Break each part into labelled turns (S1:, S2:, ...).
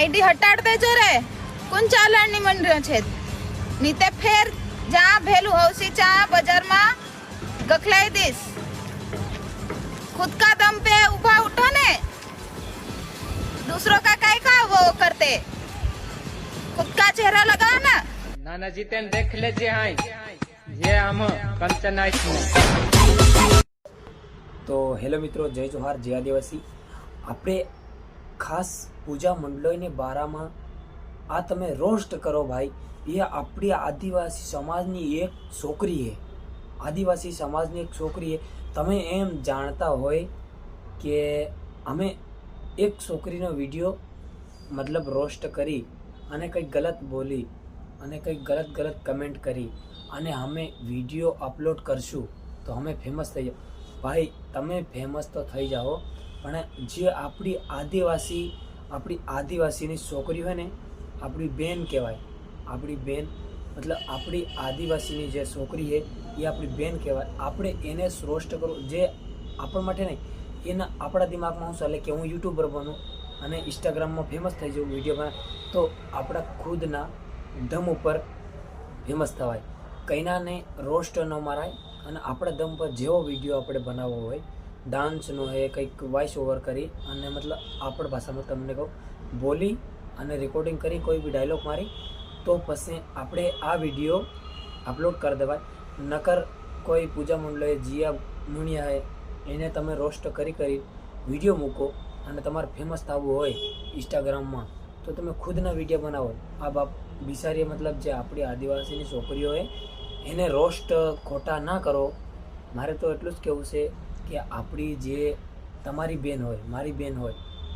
S1: ID हटाड़ दे जो रे कौन चालान नहीं मन रहा छे नीते फेर जहाँ भेलू हौसी चा बाजार में गखलाई दिस खुद का दम पे उभा उठो ने दूसरों का काय का वो करते खुद का चेहरा लगाओ ना
S2: नाना जीतेन देख ले जे हाय ये हम कंचन
S3: तो हेलो मित्रों, जय जोहार, जय आदिवासी। આપણે ખાસ પૂજા મંડળોની બારામાં આ તમે રોસ્ટ કરો ભાઈ, એ આપણી આદિવાસી સમાજની એક છોકરી છે, આદિવાસી સમાજની એક છોકરી છે। તમે એમ જાણતા હોય કે અમે એક છોકરીનો વિડીયો મતલબ રોસ્ટ કરી અને કંઈક ગલત બોલી અને કંઈક ગલત કમેન્ટ કરી અને અમે વિડીયો અપલોડ કરશું તો અમે ફેમસ થઈ જાઓ। ભાઈ તમે ફેમસ તો થઈ જાઓ, પણ જે આપણી આદિવાસીની છોકરી હોય ને, આપણી બેન કહેવાય, આપણી બેન મતલબ આપણી આદિવાસીની જે છોકરી છે એ આપણી બેન કહેવાય। આપણે એને રોસ્ટ કરવું જે આપણા માટે નહીં, એના આપણા દિમાગમાં શું ચાલે કે હું યુટ્યુબર બનું અને ઇન્સ્ટાગ્રામમાં ફેમસ થઈ જાઉં, વિડીયો બનાવ તો આપણા ખુદના દમ ઉપર ફેમસ થવાય, કઈનાને રોસ્ટ ન મારાય અને આપણા દમ પર જેવો વિડીયો આપણે બનાવવો હોય, ડાન્સનો હોય, કંઈક વોઇસ ઓવર કરી અને મતલબ આપણી ભાષામાં તમને કહું બોલી અને રેકોર્ડિંગ કરી કોઈ બી ડાયલોગ મારી તો પછી આપણે આ વિડીયો અપલોડ કરી દેવાય। નકર કોઈ પૂજા મંડળે જીયા મુનિયાએ એને તમે રોસ્ટ કરી વિડીયો મૂકો અને તમારે ફેમસ થવું હોય ઇન્સ્ટાગ્રામમાં તો તમે ખુદના વિડીયો બનાવો। આ બાપ બિચારી મતલબ જે આપણી આદિવાસીની છોકરીઓ હોય એને રોસ્ટ ખોટા ના કરો। મારે તો એટલું જ કહેવું છે કે આપણી જે તમારી બેન હોય, મારી બેન હોય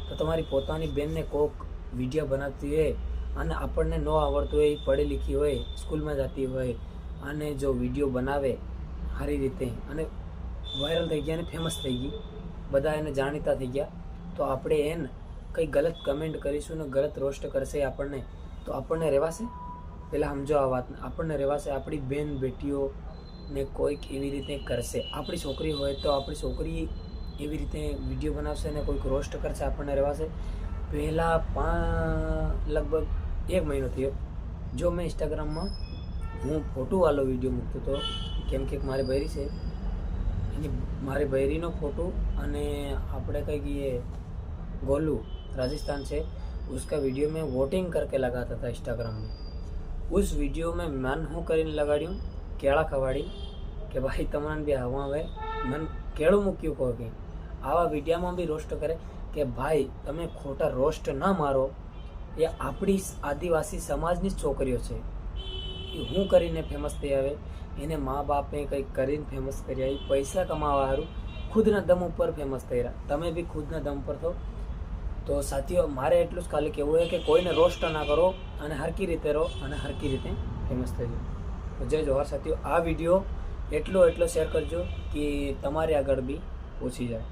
S3: તો તમારી પોતાની બેનને કોક વિડીયો બનાવતી હોય અને આપણને ન આવડતું હોય, પઢી લીખી હોય, સ્કૂલમાં જતી હોય અને જો વિડીયો બનાવે સારી રીતે અને વાયરલ થઈ ગયા અને ફેમસ થઈ ગઈ, બધા એને જાણીતા થઈ ગયા, તો આપણે એને કંઈ ગલત કમેન્ટ કરીશું ને ગલત રોસ્ટ કરશે આપણને તો આપણને રહેવાશે? પહેલાં સમજો આ વાત, આપણને રહેવાશે? આપણી બેન બેટીઓને કોઈક એવી રીતે કરશે, આપણી છોકરી હોય તો આપણી છોકરી એવી રીતે વિડીયો બનાવશે ને કોઈક રોસ્ટ કરશે, આપણને રહેવાશે? પહેલાં લગભગ 1 મહિનો થયો જો મેં ઇન્સ્ટાગ્રામમાં હું ફોટોવાળો વિડીયો મૂકતો હતો, કેમ કે મારી બૈરી છે એની મારી બૈરીનો ફોટો અને આપણે કંઈક ये गोलू राजस्थान से उसका वीडियो में वोटिंग करके लगाता था इंस्टाग्राम में। उस वीडियो में मन हूँ કરીને લગાડ્યું કેળા ખવાડી કે ભાઈ તમારે બી હવા આવે મન કેળું મૂક્યું કહો કે આવા વિડીયામાં બી રોસ્ટ કરે કે ભાઈ તમે ખોટા રોસ્ટ ના મારો, એ આપણી આદિવાસી સમાજની જ છોકરીઓ છે, એ હું કરીને ફેમસ થઈ આવે, એને મા બાપે કંઈક કરીને ફેમસ કરી આવી, પૈસા કમાવા સારું ખુદના દમ ઉપર ફેમસ થઈ રહ્યા। તમે બી ખુદના દમ પર થો। તો સાથીઓ મારે એટલું જ ખાલી કહેવું છે કે કોઈને રોસ્ટ ના કરો અને હરકી રીતે રહો અને હરકી રીતે ફેમસ થઈ જાઓ। તો જય જોહાર સાથીઓ, આ વિડીયો એટલો શેર કરજો કે તમારે આગળ બી પહોંચી જાય।